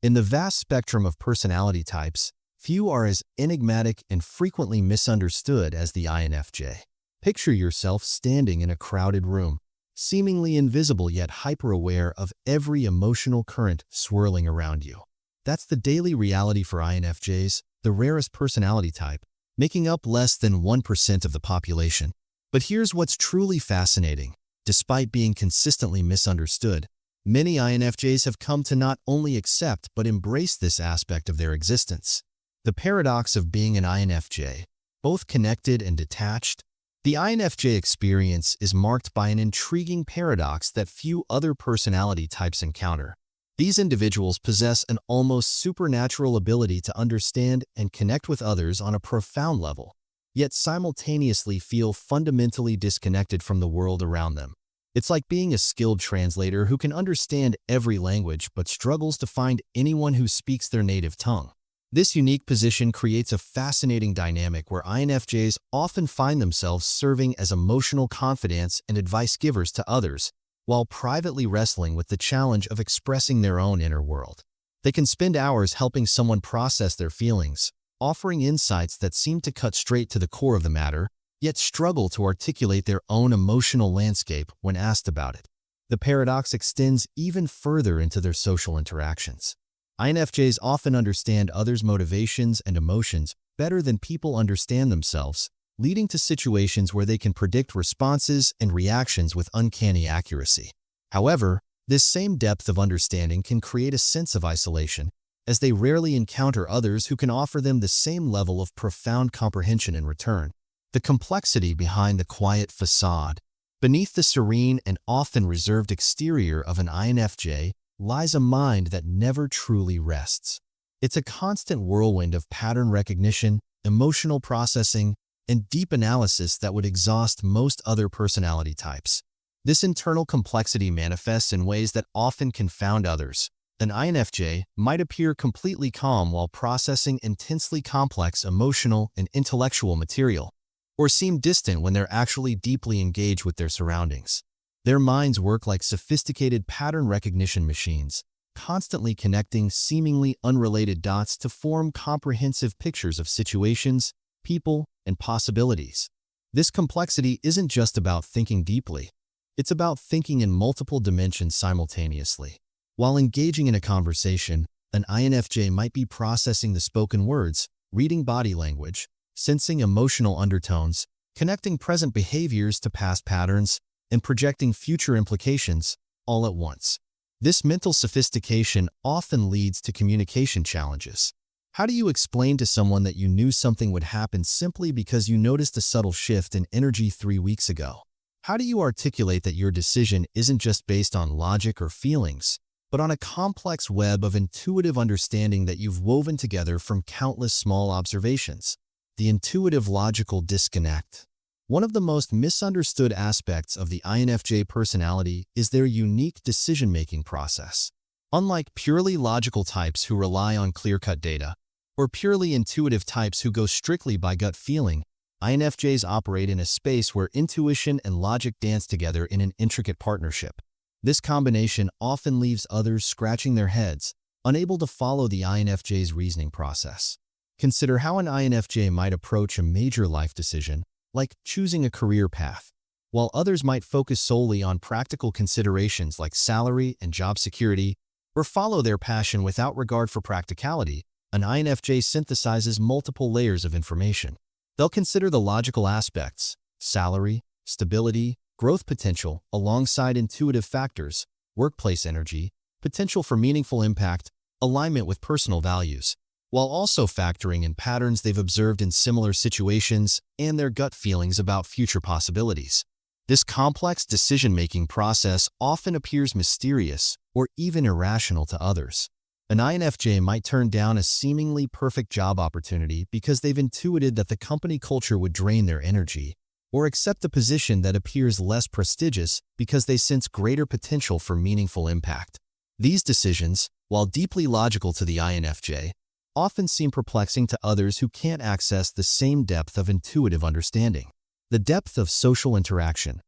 In the vast spectrum of personality types, few are as enigmatic and frequently misunderstood as the INFJ. Picture yourself standing in a crowded room, seemingly invisible yet hyper-aware of every emotional current swirling around you. That's the daily reality for INFJs, the rarest personality type, making up less than 1% of the population. But here's what's truly fascinating. Despite being consistently misunderstood, many INFJs have come to not only accept but embrace this aspect of their existence. The paradox of being an INFJ, both connected and detached. The INFJ experience is marked by an intriguing paradox that few other personality types encounter. These individuals possess an almost supernatural ability to understand and connect with others on a profound level, yet simultaneously feel fundamentally disconnected from the world around them. It's like being a skilled translator who can understand every language but struggles to find anyone who speaks their native tongue. This unique position creates a fascinating dynamic where INFJs often find themselves serving as emotional confidants and advice givers to others, while privately wrestling with the challenge of expressing their own inner world. They can spend hours helping someone process their feelings, offering insights that seem to cut straight to the core of the matter, yet struggle to articulate their own emotional landscape when asked about it. The paradox extends even further into their social interactions. INFJs often understand others' motivations and emotions better than people understand themselves, leading to situations where they can predict responses and reactions with uncanny accuracy. However, this same depth of understanding can create a sense of isolation, as they rarely encounter others who can offer them the same level of profound comprehension in return. The complexity behind the quiet facade. Beneath the serene and often reserved exterior of an INFJ lies a mind that never truly rests. It's a constant whirlwind of pattern recognition, emotional processing, and deep analysis that would exhaust most other personality types. This internal complexity manifests in ways that often confound others. An INFJ might appear completely calm while processing intensely complex emotional and intellectual material, or seem distant when they're actually deeply engaged with their surroundings. Their minds work like sophisticated pattern recognition machines, constantly connecting seemingly unrelated dots to form comprehensive pictures of situations, people, and possibilities. This complexity isn't just about thinking deeply. It's about thinking in multiple dimensions simultaneously. While engaging in a conversation, an INFJ might be processing the spoken words, reading body language, sensing emotional undertones, connecting present behaviors to past patterns, and projecting future implications all at once. This mental sophistication often leads to communication challenges. How do you explain to someone that you knew something would happen simply because you noticed a subtle shift in energy 3 weeks ago? How do you articulate that your decision isn't just based on logic or feelings, but on a complex web of intuitive understanding that you've woven together from countless small observations? The intuitive logical disconnect. One of the most misunderstood aspects of the INFJ personality is their unique decision-making process. Unlike purely logical types who rely on clear-cut data, or purely intuitive types who go strictly by gut feeling, INFJs operate in a space where intuition and logic dance together in an intricate partnership. This combination often leaves others scratching their heads, unable to follow the INFJ's reasoning process. Consider how an INFJ might approach a major life decision, like choosing a career path. While others might focus solely on practical considerations like salary and job security, or follow their passion without regard for practicality, an INFJ synthesizes multiple layers of information. They'll consider the logical aspects, salary, stability, growth potential, alongside intuitive factors, workplace energy, potential for meaningful impact, alignment with personal values, while also factoring in patterns they've observed in similar situations and their gut feelings about future possibilities. This complex decision-making process often appears mysterious or even irrational to others. An INFJ might turn down a seemingly perfect job opportunity because they've intuited that the company culture would drain their energy, or accept a position that appears less prestigious because they sense greater potential for meaningful impact. These decisions, while deeply logical to the INFJ, often seem perplexing to others who can't access the same depth of intuitive understanding. The depth of social interaction.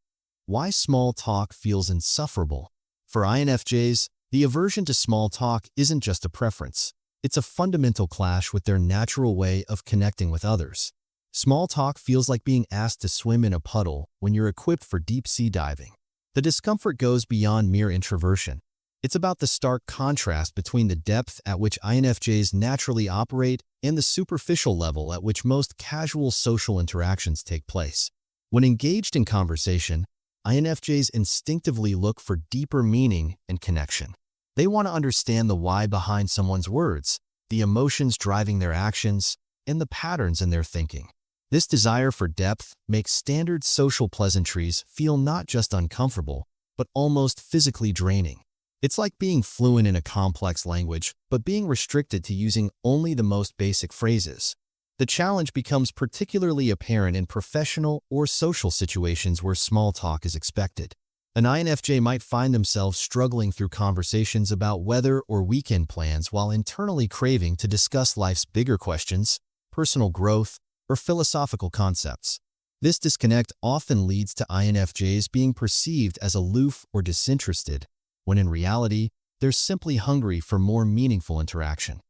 Why small talk feels insufferable. For INFJs, The aversion to small talk isn't just a preference. It's a fundamental clash with their natural way of connecting with others. Small talk feels like being asked to swim in a puddle when you're equipped for deep-sea diving. The discomfort goes beyond mere introversion. It's about the stark contrast between the depth at which INFJs naturally operate and the superficial level at which most casual social interactions take place. When engaged in conversation, INFJs instinctively look for deeper meaning and connection. They want to understand the why behind someone's words, the emotions driving their actions, and the patterns in their thinking. This desire for depth makes standard social pleasantries feel not just uncomfortable, but almost physically draining. It's like being fluent in a complex language, but being restricted to using only the most basic phrases. The challenge becomes particularly apparent in professional or social situations where small talk is expected. An INFJ might find themselves struggling through conversations about weather or weekend plans while internally craving to discuss life's bigger questions, personal growth, or philosophical concepts. This disconnect often leads to INFJs being perceived as aloof or disinterested, when in reality, they're simply hungry for more meaningful interaction.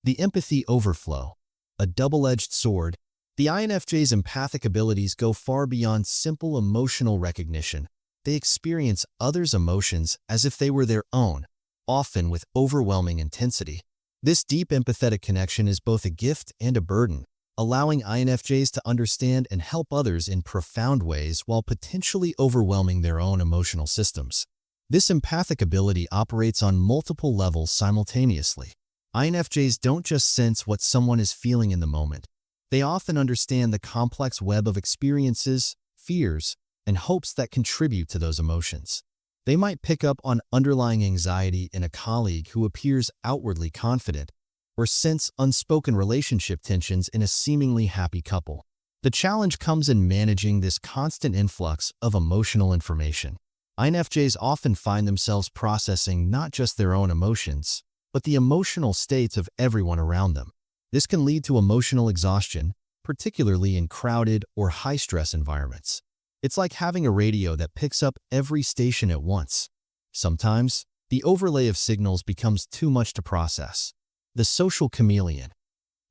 The empathy overflow, a double-edged sword. The INFJ's empathic abilities go far beyond simple emotional recognition. They experience others' emotions as if they were their own, often with overwhelming intensity. This deep empathetic connection is both a gift and a burden, allowing INFJs to understand and help others in profound ways while potentially overwhelming their own emotional systems. This empathic ability operates on multiple levels simultaneously. INFJs don't just sense what someone is feeling in the moment. They often understand the complex web of experiences, fears, and hopes that contribute to those emotions. They might pick up on underlying anxiety in a colleague who appears outwardly confident, or sense unspoken relationship tensions in a seemingly happy couple. The challenge comes in managing this constant influx of emotional information. INFJs often find themselves processing not just their own emotions, but the emotional states of everyone around them. This can lead to emotional exhaustion, particularly in crowded or high-stress environments. It's like having a radio that picks up every station at once. Sometimes, the overlay of signals becomes too much to process. The social chameleon,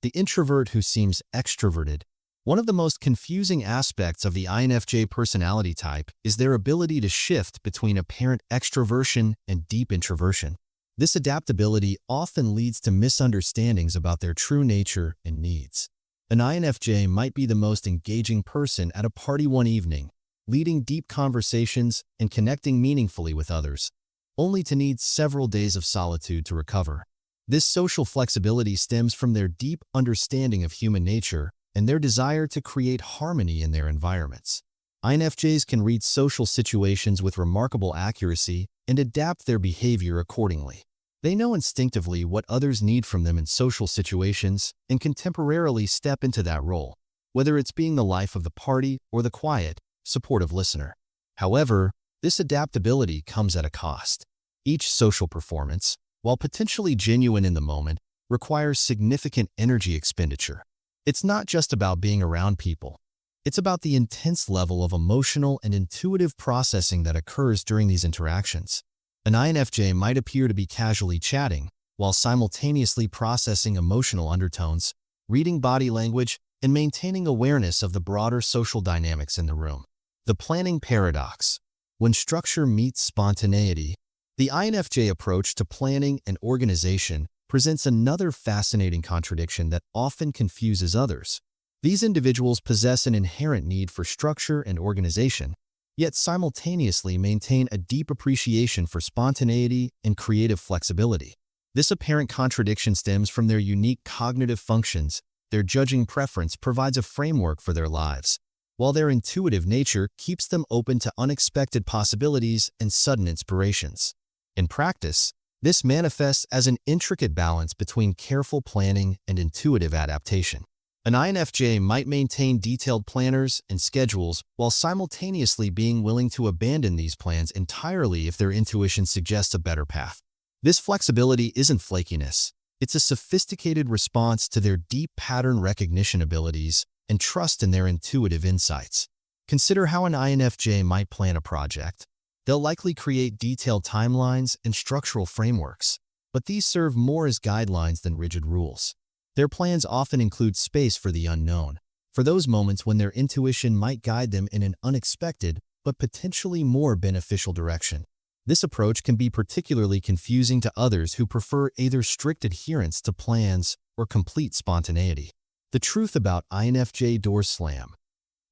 the introvert who seems extroverted. One of the most confusing aspects of the INFJ personality type is their ability to shift between apparent extroversion and deep introversion. This adaptability often leads to misunderstandings about their true nature and needs. An INFJ might be the most engaging person at a party one evening, leading deep conversations and connecting meaningfully with others, only to need several days of solitude to recover. This social flexibility stems from their deep understanding of human nature and their desire to create harmony in their environments. INFJs can read social situations with remarkable accuracy and adapt their behavior accordingly. They know instinctively what others need from them in social situations and can temporarily step into that role, whether it's being the life of the party or the quiet, supportive listener. However, this adaptability comes at a cost. Each social performance, while potentially genuine in the moment, requires significant energy expenditure. It's not just about being around people. It's about the intense level of emotional and intuitive processing that occurs during these interactions. An INFJ might appear to be casually chatting, while simultaneously processing emotional undertones, reading body language, and maintaining awareness of the broader social dynamics in the room. The planning paradox. When structure meets spontaneity, the INFJ approach to planning and organization presents another fascinating contradiction that often confuses others. These individuals possess an inherent need for structure and organization, yet simultaneously maintain a deep appreciation for spontaneity and creative flexibility. This apparent contradiction stems from their unique cognitive functions. Their judging preference provides a framework for their lives, while their intuitive nature keeps them open to unexpected possibilities and sudden inspirations. In practice, this manifests as an intricate balance between careful planning and intuitive adaptation. An INFJ might maintain detailed planners and schedules while simultaneously being willing to abandon these plans entirely if their intuition suggests a better path. This flexibility isn't flakiness. It's a sophisticated response to their deep pattern recognition abilities and trust in their intuitive insights. Consider how an INFJ might plan a project. They'll likely create detailed timelines and structural frameworks, but these serve more as guidelines than rigid rules. Their plans often include space for the unknown, for those moments when their intuition might guide them in an unexpected but potentially more beneficial direction. This approach can be particularly confusing to others who prefer either strict adherence to plans or complete spontaneity. The truth about INFJ door slam.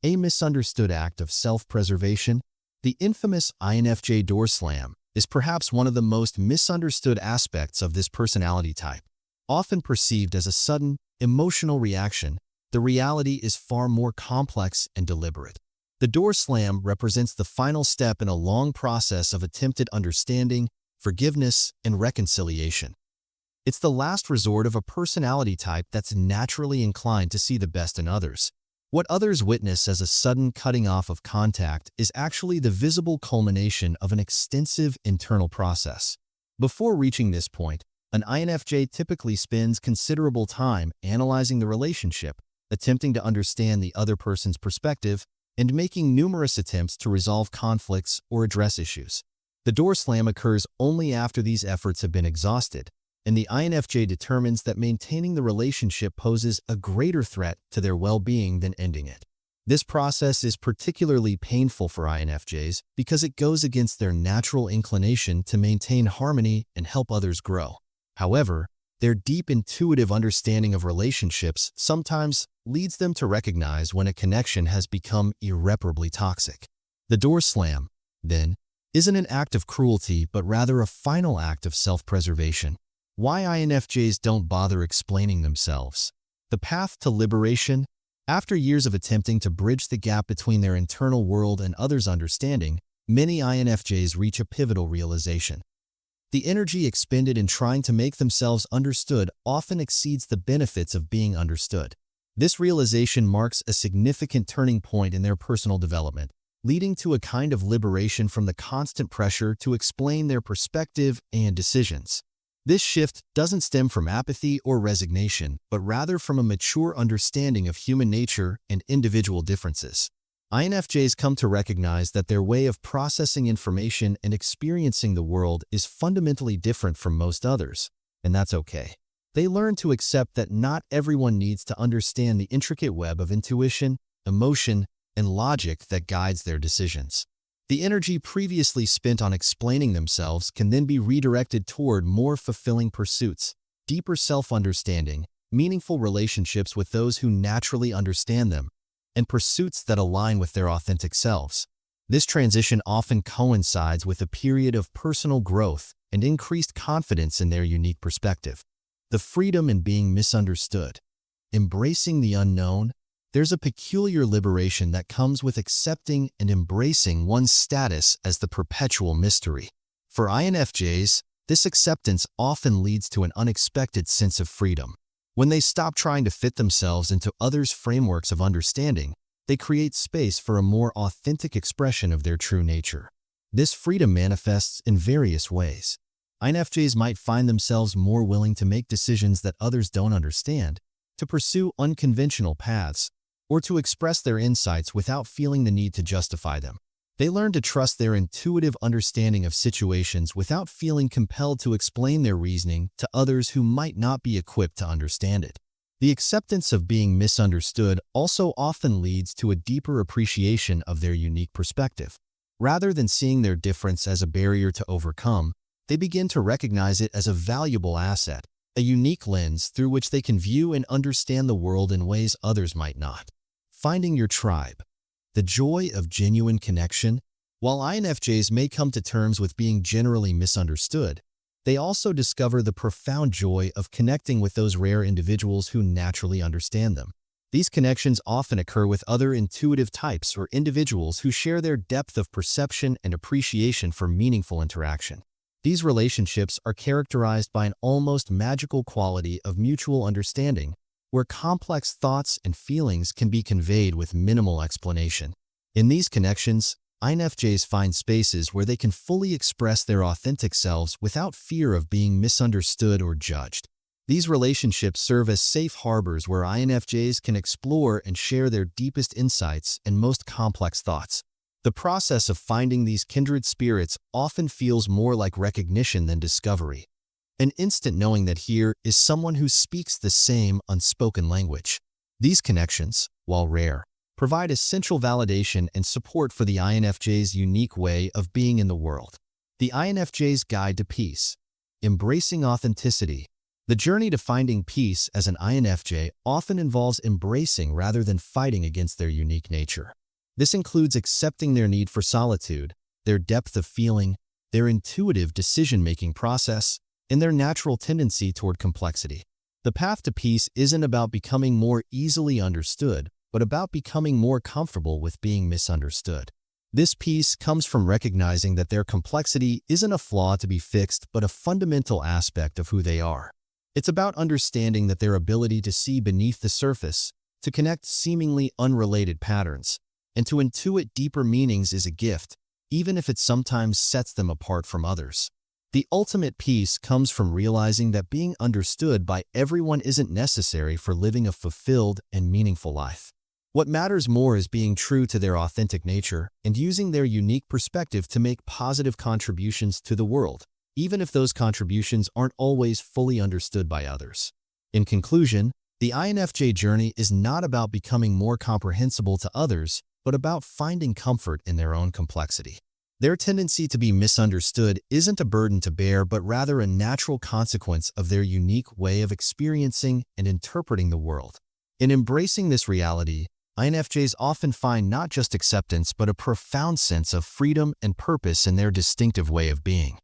A misunderstood act of self-preservation. The infamous INFJ door slam is perhaps one of the most misunderstood aspects of this personality type. Often perceived as a sudden, emotional reaction, the reality is far more complex and deliberate. The door slam represents the final step in a long process of attempted understanding, forgiveness, and reconciliation. It's the last resort of a personality type that's naturally inclined to see the best in others. What others witness as a sudden cutting off of contact is actually the visible culmination of an extensive internal process. Before reaching this point, an INFJ typically spends considerable time analyzing the relationship, attempting to understand the other person's perspective, and making numerous attempts to resolve conflicts or address issues. The door slam occurs only after these efforts have been exhausted, and the INFJ determines that maintaining the relationship poses a greater threat to their well-being than ending it. This process is particularly painful for INFJs because it goes against their natural inclination to maintain harmony and help others grow. However, their deep intuitive understanding of relationships sometimes leads them to recognize when a connection has become irreparably toxic. The door slam, then, isn't an act of cruelty but rather a final act of self-preservation. Why INFJs don't bother explaining themselves. The path to liberation. After years of attempting to bridge the gap between their internal world and others' understanding, many INFJs reach a pivotal realization. The energy expended in trying to make themselves understood often exceeds the benefits of being understood. This realization marks a significant turning point in their personal development, leading to a kind of liberation from the constant pressure to explain their perspective and decisions. This shift doesn't stem from apathy or resignation, but rather from a mature understanding of human nature and individual differences. INFJs come to recognize that their way of processing information and experiencing the world is fundamentally different from most others, and that's okay. They learn to accept that not everyone needs to understand the intricate web of intuition, emotion, and logic that guides their decisions. The energy previously spent on explaining themselves can then be redirected toward more fulfilling pursuits, deeper self-understanding, meaningful relationships with those who naturally understand them, and pursuits that align with their authentic selves. This transition often coincides with a period of personal growth and increased confidence in their unique perspective. The freedom in being misunderstood. Embracing the unknown. There's a peculiar liberation that comes with accepting and embracing one's status as the perpetual mystery. For INFJs, this acceptance often leads to an unexpected sense of freedom. When they stop trying to fit themselves into others' frameworks of understanding, they create space for a more authentic expression of their true nature. This freedom manifests in various ways. INFJs might find themselves more willing to make decisions that others don't understand, to pursue unconventional paths, or to express their insights without feeling the need to justify them. They learn to trust their intuitive understanding of situations without feeling compelled to explain their reasoning to others who might not be equipped to understand it. The acceptance of being misunderstood also often leads to a deeper appreciation of their unique perspective. Rather than seeing their difference as a barrier to overcome, they begin to recognize it as a valuable asset, a unique lens through which they can view and understand the world in ways others might not. Finding your tribe. The joy of genuine connection. While INFJs may come to terms with being generally misunderstood, they also discover the profound joy of connecting with those rare individuals who naturally understand them. These connections often occur with other intuitive types or individuals who share their depth of perception and appreciation for meaningful interaction. These relationships are characterized by an almost magical quality of mutual understanding, where complex thoughts and feelings can be conveyed with minimal explanation. In these connections, INFJs find spaces where they can fully express their authentic selves without fear of being misunderstood or judged. These relationships serve as safe harbors where INFJs can explore and share their deepest insights and most complex thoughts. The process of finding these kindred spirits often feels more like recognition than discovery. An instant knowing that here is someone who speaks the same unspoken language. These connections, while rare, provide essential validation and support for the INFJ's unique way of being in the world. The INFJ's Guide to Peace. Embracing authenticity. The journey to finding peace as an INFJ often involves embracing rather than fighting against their unique nature. This includes accepting their need for solitude, their depth of feeling, their intuitive decision-making process, and their natural tendency toward complexity. The path to peace isn't about becoming more easily understood, but about becoming more comfortable with being misunderstood. This peace comes from recognizing that their complexity isn't a flaw to be fixed, but a fundamental aspect of who they are. It's about understanding that their ability to see beneath the surface, to connect seemingly unrelated patterns, and to intuit deeper meanings is a gift, even if it sometimes sets them apart from others. The ultimate peace comes from realizing that being understood by everyone isn't necessary for living a fulfilled and meaningful life. What matters more is being true to their authentic nature and using their unique perspective to make positive contributions to the world, even if those contributions aren't always fully understood by others. In conclusion, the INFJ journey is not about becoming more comprehensible to others, but about finding comfort in their own complexity. Their tendency to be misunderstood isn't a burden to bear, but rather a natural consequence of their unique way of experiencing and interpreting the world. In embracing this reality, INFJs often find not just acceptance, but a profound sense of freedom and purpose in their distinctive way of being.